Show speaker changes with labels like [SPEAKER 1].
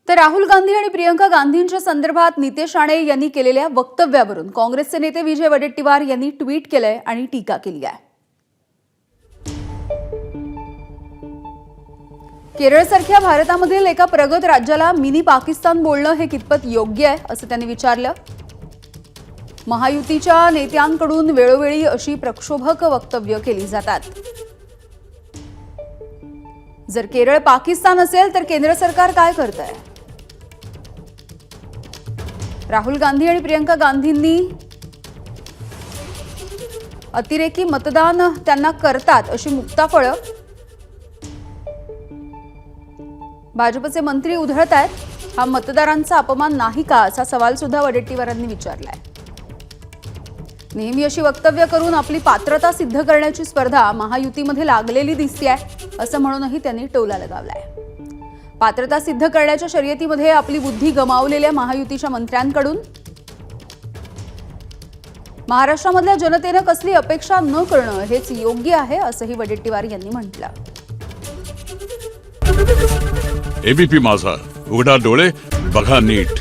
[SPEAKER 1] तर राहुल गांधी आणि प्रियंका गांधींच्या संदर्भात नितेश राणे यांनी केलेल्या वक्तव्यावरून काँग्रेसचे नेते विजय वडेट्टीवार यांनी ट्विट केलंय आणि टीका केली आहे। केरळसारख्या भारतामधील एका प्रगत राज्याला मिनी पाकिस्तान बोलणं हे कितपत योग्य आहे असं त्यांनी विचारलं। महायुतीच्या नेत्यांकडून वेळोवेळी अशी प्रक्षोभक वक्तव्य केली जातात। जर केरळ पाकिस्तान असेल तर केंद्र सरकार काय करतंय? राहुल गांधी आणि प्रियंका गांधींनी अतिरेकी मतदान त्यांना करतात अशी मुक्ताफळं भाजपचे मंत्री उधळत आहेत। हा मतदारांचा अपमान नाही का असा सवाल सुद्धा वडेट्टीवारांनी विचारलाय। नेहमी अशी वक्तव्य करून आपली पात्रता सिद्ध करण्याची स्पर्धा महायुतीमध्ये लागलेली दिसतेय असं म्हणूनही त्यांनी टोला लगावलाय। पात्रता सिद्ध करण्याच्या शर्यतीमध्ये आपली बुद्धी गमावलेल्या महायुतीच्या मंत्र्यांकडून महाराष्ट्रामधल्या जनतेने कसली अपेक्षा न करणं हेच योग्य आहे असंही वडेट्टीवार यांनी म्हटलं।
[SPEAKER 2] एबीपी माझा, उघडा डोळे बघा नीट।